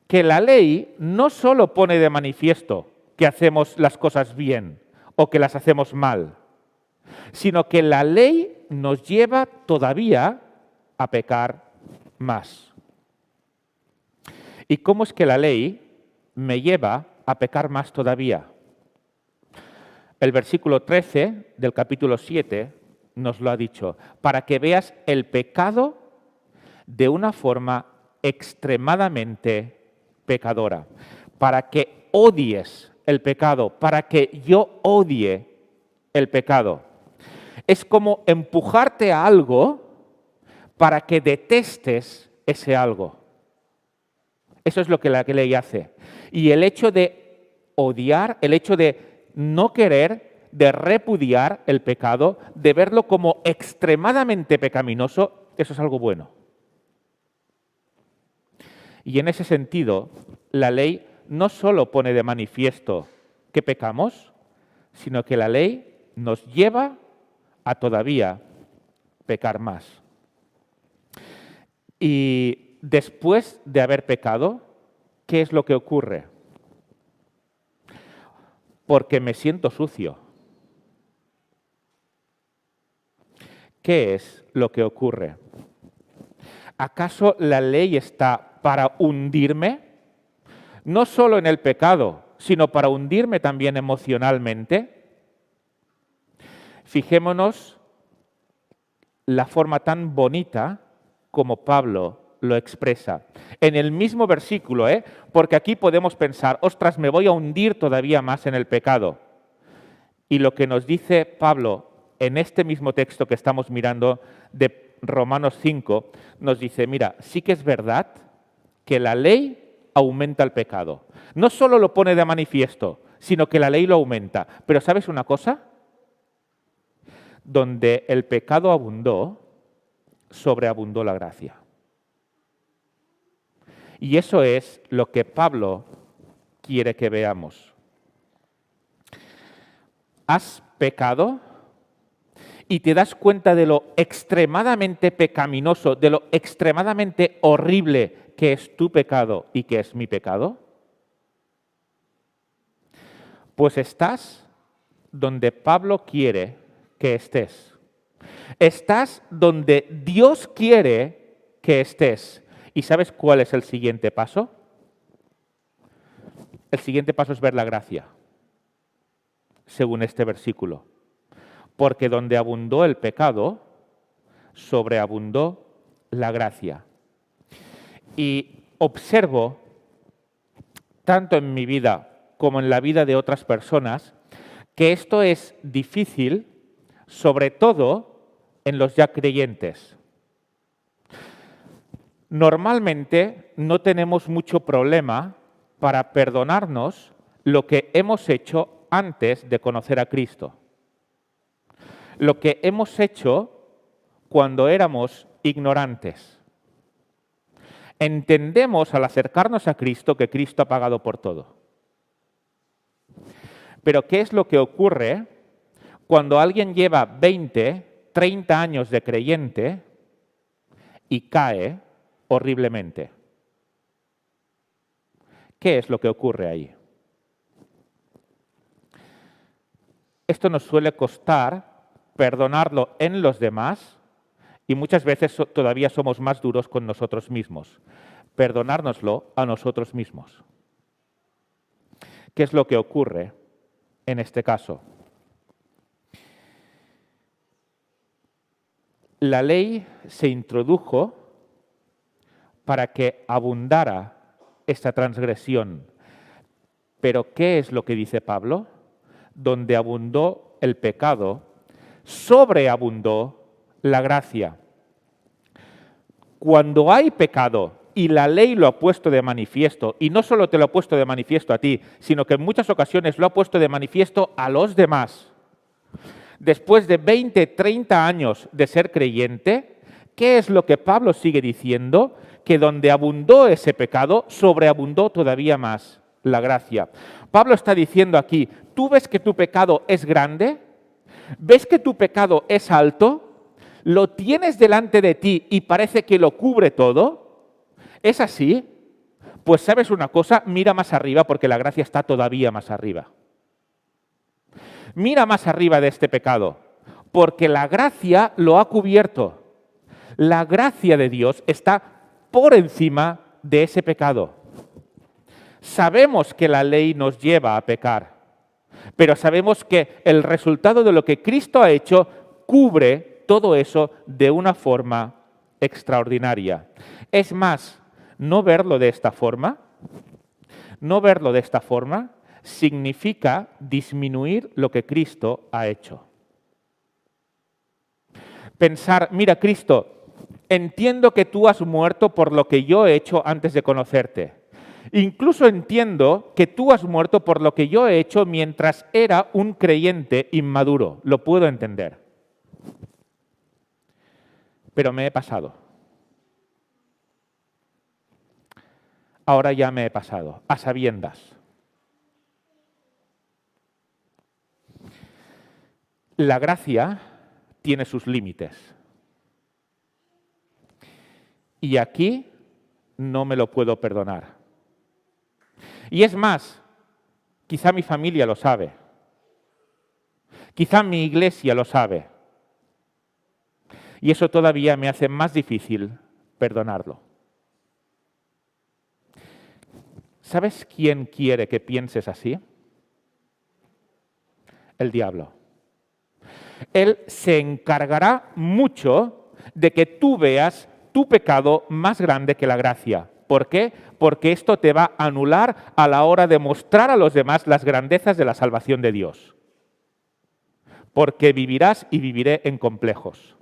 Que la ley no solo pone de manifiesto que hacemos las cosas bien o que las hacemos mal, sino que la ley nos lleva todavía a pecar más. ¿Y cómo es que la ley me lleva a pecar más todavía? El versículo 13 del capítulo 7 nos lo ha dicho, para que veas el pecado de una forma extremadamente pecadora, para que odies el pecado, para que yo odie el pecado. Es como empujarte a algo para que detestes ese algo. Eso es lo que la ley hace. Y el hecho de odiar, el hecho de no querer, de repudiar el pecado, de verlo como extremadamente pecaminoso, eso es algo bueno. Y en ese sentido, la ley no solo pone de manifiesto que pecamos, sino que la ley nos lleva a todavía pecar más. Y después de haber pecado, ¿qué es lo que ocurre? Porque me siento sucio. ¿Qué es lo que ocurre? ¿Acaso la ley está para hundirme? No solo en el pecado, sino para hundirme también emocionalmente. Fijémonos la forma tan bonita como Pablo lo expresa. En el mismo versículo, porque aquí podemos pensar, ostras, me voy a hundir todavía más en el pecado. Y lo que nos dice Pablo en este mismo texto que estamos mirando de Romanos 5, nos dice, mira, sí que es verdad que la ley aumenta el pecado. No solo lo pone de manifiesto, sino que la ley lo aumenta. Pero ¿sabes una cosa? Donde el pecado abundó, sobreabundó la gracia. Y eso es lo que Pablo quiere que veamos. ¿Has pecado? Y te das cuenta de lo extremadamente pecaminoso, de lo extremadamente horrible que es tu pecado y que es mi pecado. Pues estás donde Pablo quiere que estés. Estás donde Dios quiere que estés. ¿Y sabes cuál es el siguiente paso? El siguiente paso es ver la gracia, según este versículo. Porque donde abundó el pecado, sobreabundó la gracia. Y observo, tanto en mi vida como en la vida de otras personas, que esto es difícil, sobre todo en los ya creyentes. Normalmente no tenemos mucho problema para perdonarnos lo que hemos hecho antes de conocer a Cristo. Lo que hemos hecho cuando éramos ignorantes. Entendemos al acercarnos a Cristo que Cristo ha pagado por todo. Pero ¿qué es lo que ocurre cuando alguien lleva 20, 30 años de creyente y cae horriblemente? ¿Qué es lo que ocurre ahí? Esto nos suele costar perdonarlo en los demás y muchas veces todavía somos más duros con nosotros mismos. Perdonárnoslo a nosotros mismos. ¿Qué es lo que ocurre en este caso? La ley se introdujo para que abundara esta transgresión. Pero ¿qué es lo que dice Pablo? Donde abundó el pecado, sobreabundó la gracia. Cuando hay pecado y la ley lo ha puesto de manifiesto, y no solo te lo ha puesto de manifiesto a ti, sino que en muchas ocasiones lo ha puesto de manifiesto a los demás, después de 20, 30 años de ser creyente, ¿qué es lo que Pablo sigue diciendo? Que donde abundó ese pecado, sobreabundó todavía más la gracia. Pablo está diciendo aquí, ¿tú ves que tu pecado es grande? ¿Ves que tu pecado es alto? ¿Lo tienes delante de ti y parece que lo cubre todo? ¿Es así? Pues sabes una cosa, mira más arriba porque la gracia está todavía más arriba. Mira más arriba de este pecado, porque la gracia lo ha cubierto. La gracia de Dios está por encima de ese pecado. Sabemos que la ley nos lleva a pecar, pero sabemos que el resultado de lo que Cristo ha hecho cubre todo eso de una forma extraordinaria. Es más, no verlo de esta forma significa disminuir lo que Cristo ha hecho. Pensar, mira Cristo, entiendo que tú has muerto por lo que yo he hecho antes de conocerte. Incluso entiendo que tú has muerto por lo que yo he hecho mientras era un creyente inmaduro. Lo puedo entender. Pero me he pasado. Ahora ya me he pasado, a sabiendas. La gracia tiene sus límites. Y aquí no me lo puedo perdonar. Y es más, quizá mi familia lo sabe. Quizá mi iglesia lo sabe. Y eso todavía me hace más difícil perdonarlo. ¿Sabes quién quiere que pienses así? El diablo. Él se encargará mucho de que tú veas tu pecado más grande que la gracia. ¿Por qué? Porque esto te va a anular a la hora de mostrar a los demás las grandezas de la salvación de Dios. Porque vivirás y viviré en complejos.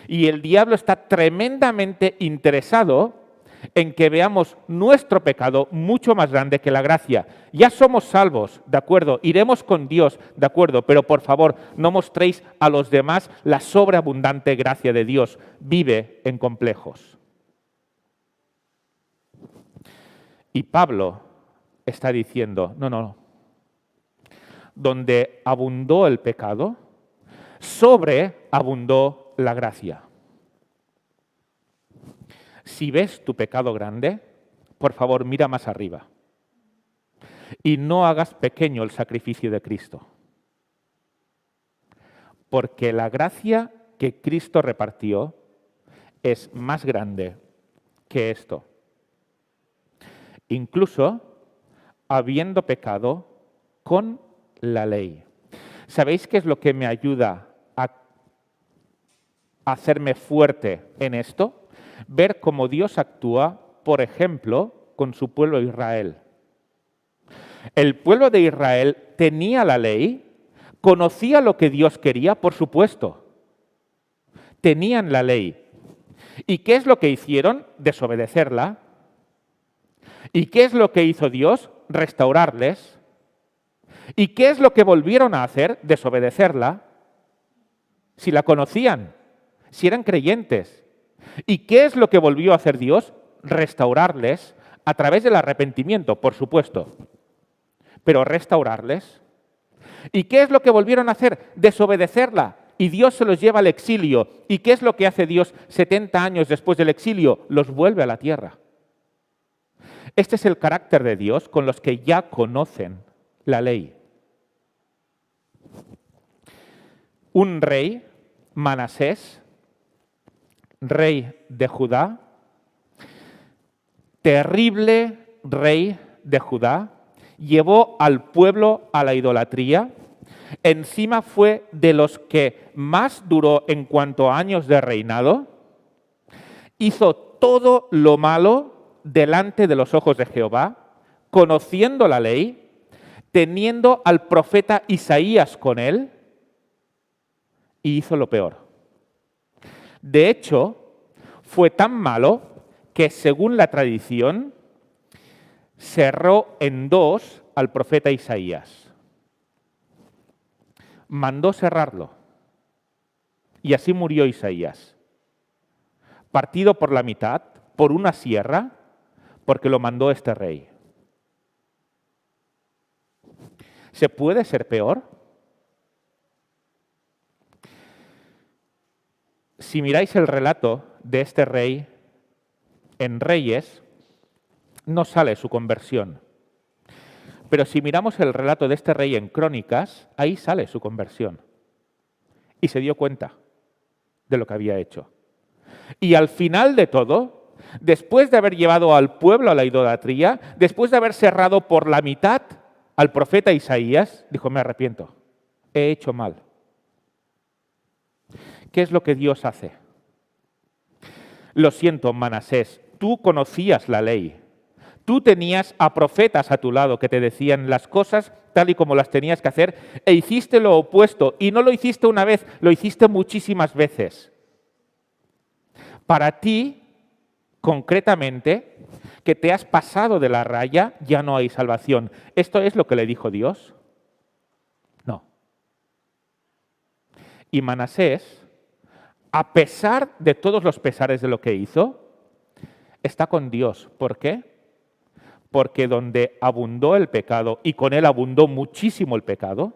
Y el diablo está tremendamente interesado en que veamos nuestro pecado mucho más grande que la gracia. Ya somos salvos, ¿de acuerdo? Iremos con Dios, ¿de acuerdo? Pero por favor, no mostréis a los demás la sobreabundante gracia de Dios. Vive en complejos. Y Pablo está diciendo, no. Donde abundó el pecado, sobreabundó la gracia. Si ves tu pecado grande, por favor, mira más arriba. Y no hagas pequeño el sacrificio de Cristo. Porque la gracia que Cristo repartió es más grande que esto. Incluso habiendo pecado con la ley. ¿Sabéis qué es lo que me ayuda a hacerme fuerte en esto? Ver cómo Dios actúa, por ejemplo, con su pueblo Israel. El pueblo de Israel tenía la ley, conocía lo que Dios quería, por supuesto. Tenían la ley. ¿Y qué es lo que hicieron? Desobedecerla. ¿Y qué es lo que hizo Dios? Restaurarles. ¿Y qué es lo que volvieron a hacer? Desobedecerla. Si la conocían, si eran creyentes. ¿Y qué es lo que volvió a hacer Dios? Restaurarles a través del arrepentimiento, por supuesto. Pero restaurarles. ¿Y qué es lo que volvieron a hacer? Desobedecerla. Y Dios se los lleva al exilio. ¿Y qué es lo que hace Dios 70 años después del exilio? Los vuelve a la tierra. Este es el carácter de Dios con los que ya conocen la ley. Un rey, Manasés, rey de Judá, terrible rey de Judá, llevó al pueblo a la idolatría. Encima fue de los que más duró en cuanto a años de reinado. Hizo todo lo malo delante de los ojos de Jehová, conociendo la ley, teniendo al profeta Isaías con él, y hizo lo peor. De hecho, fue tan malo que, según la tradición, cerró en dos al profeta Isaías. Mandó cerrarlo. Y así murió Isaías, partido por la mitad, por una sierra, porque lo mandó este rey. ¿Se puede ser peor? Si miráis el relato de este rey en Reyes, no sale su conversión. Pero si miramos el relato de este rey en Crónicas, ahí sale su conversión. Y se dio cuenta de lo que había hecho. Y al final de todo, después de haber llevado al pueblo a la idolatría, después de haber cerrado por la mitad al profeta Isaías, dijo, me arrepiento, he hecho mal. ¿Qué es lo que Dios hace? Lo siento, Manasés, tú conocías la ley. Tú tenías a profetas a tu lado que te decían las cosas tal y como las tenías que hacer e hiciste lo opuesto. Y no lo hiciste una vez, lo hiciste muchísimas veces. Para ti, concretamente, que te has pasado de la raya, ya no hay salvación. ¿Esto es lo que le dijo Dios? No. Y Manasés, a pesar de todos los pesares de lo que hizo, está con Dios. ¿Por qué? Porque donde abundó el pecado, y con él abundó muchísimo el pecado,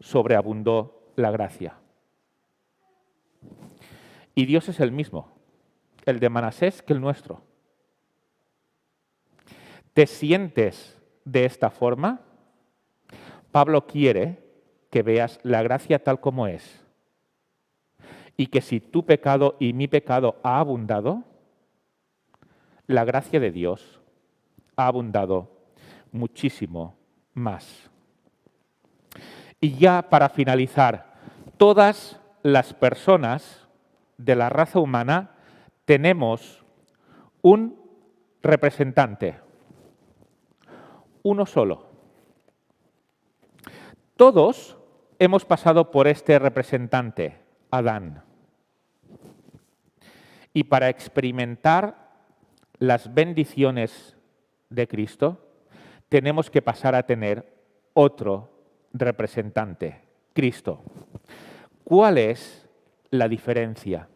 sobreabundó la gracia. Y Dios es el mismo, el de Manasés que el nuestro. ¿Te sientes de esta forma? Pablo quiere que veas la gracia tal como es. Y que si tu pecado y mi pecado ha abundado, la gracia de Dios ha abundado muchísimo más. Y ya para finalizar, todas las personas de la raza humana tenemos un representante, uno solo. Todos hemos pasado por este representante, Adán. Y para experimentar las bendiciones de Cristo, tenemos que pasar a tener otro representante, Cristo. ¿Cuál es la diferencia?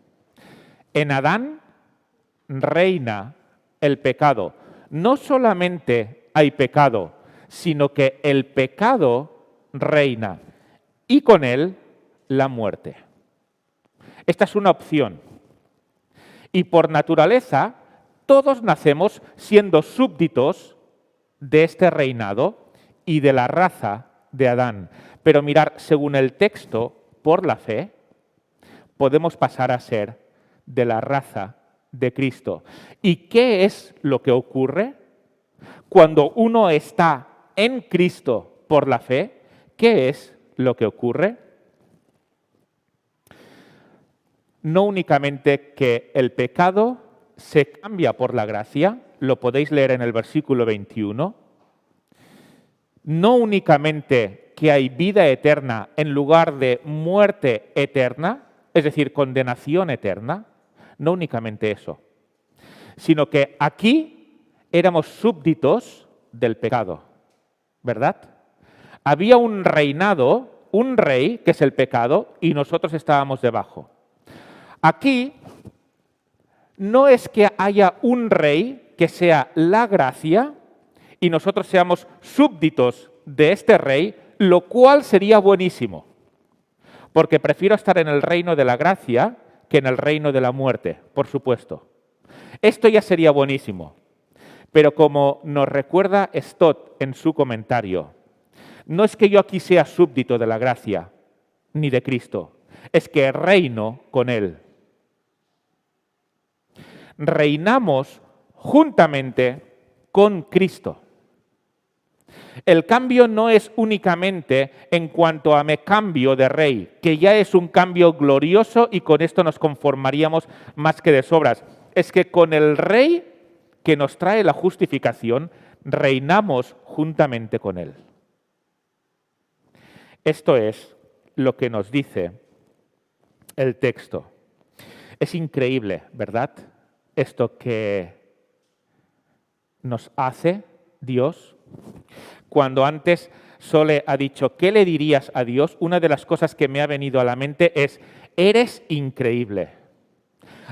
En Adán reina el pecado. No solamente hay pecado, sino que el pecado reina y con él la muerte. Esta es una opción. Y por naturaleza, todos nacemos siendo súbditos de este reinado y de la raza de Adán. Pero mirar, según el texto, por la fe, podemos pasar a ser de la raza de Cristo. ¿Y qué es lo que ocurre cuando uno está en Cristo por la fe? ¿Qué es lo que ocurre? No únicamente que el pecado se cambia por la gracia, lo podéis leer en el versículo 21, no únicamente que hay vida eterna en lugar de muerte eterna, es decir, condenación eterna, no únicamente eso, sino que aquí éramos súbditos del pecado, ¿verdad? Había un reinado, un rey, que es el pecado, y nosotros estábamos debajo. Aquí no es que haya un rey que sea la gracia y nosotros seamos súbditos de este rey, lo cual sería buenísimo, porque prefiero estar en el reino de la gracia que en el reino de la muerte, por supuesto. Esto ya sería buenísimo, pero como nos recuerda Stott en su comentario, no es que yo aquí sea súbdito de la gracia ni de Cristo, es que reino con Él. Reinamos juntamente con Cristo. El cambio no es únicamente en cuanto a me cambio de rey, que ya es un cambio glorioso y con esto nos conformaríamos más que de sobras. Es que con el rey que nos trae la justificación, reinamos juntamente con él. Esto es lo que nos dice el texto. Es increíble, ¿verdad? Esto que nos hace Dios. Cuando antes Sole ha dicho, ¿qué le dirías a Dios? Una de las cosas que me ha venido a la mente es, eres increíble.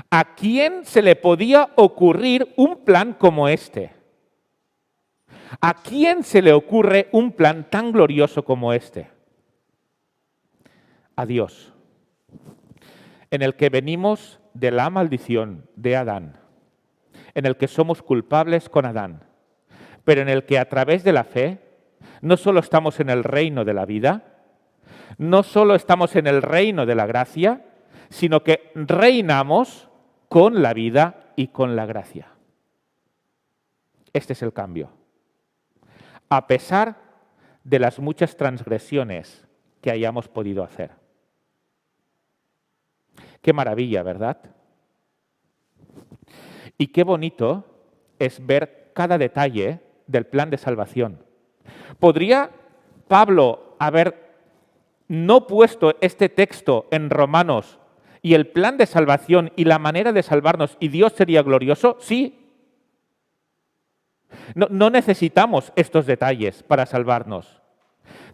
¿A quién se le podía ocurrir un plan como este? ¿A quién se le ocurre un plan tan glorioso como este? A Dios, en el que venimos de la maldición de Adán, en el que somos culpables con Adán, pero en el que a través de la fe no solo estamos en el reino de la vida, no solo estamos en el reino de la gracia, sino que reinamos con la vida y con la gracia. Este es el cambio. A pesar de las muchas transgresiones que hayamos podido hacer. Qué maravilla, ¿verdad? Y qué bonito es ver cada detalle del plan de salvación. ¿Podría Pablo haber no puesto este texto en Romanos y el plan de salvación y la manera de salvarnos y Dios sería glorioso? Sí. No necesitamos estos detalles para salvarnos.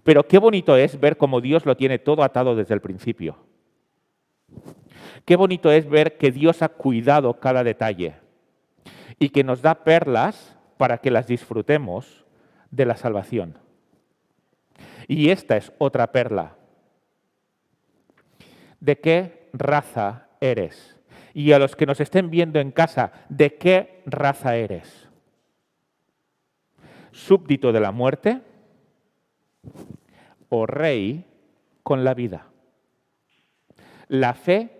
Pero qué bonito es ver cómo Dios lo tiene todo atado desde el principio. Qué bonito es ver que Dios ha cuidado cada detalle y que nos da perlas para que las disfrutemos de la salvación. Y esta es otra perla. ¿De qué raza eres? Y a los que nos estén viendo en casa, ¿de qué raza eres? ¿Súbdito de la muerte o rey con la vida? La fe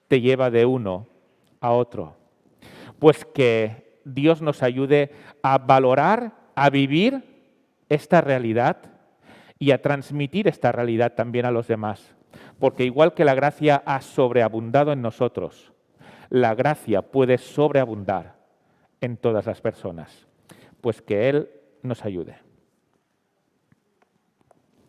te lleva de uno a otro. Pues que Dios nos ayude a valorar, a vivir esta realidad y a transmitir esta realidad también a los demás. Porque igual que la gracia ha sobreabundado en nosotros, la gracia puede sobreabundar en todas las personas. Pues que Él nos ayude.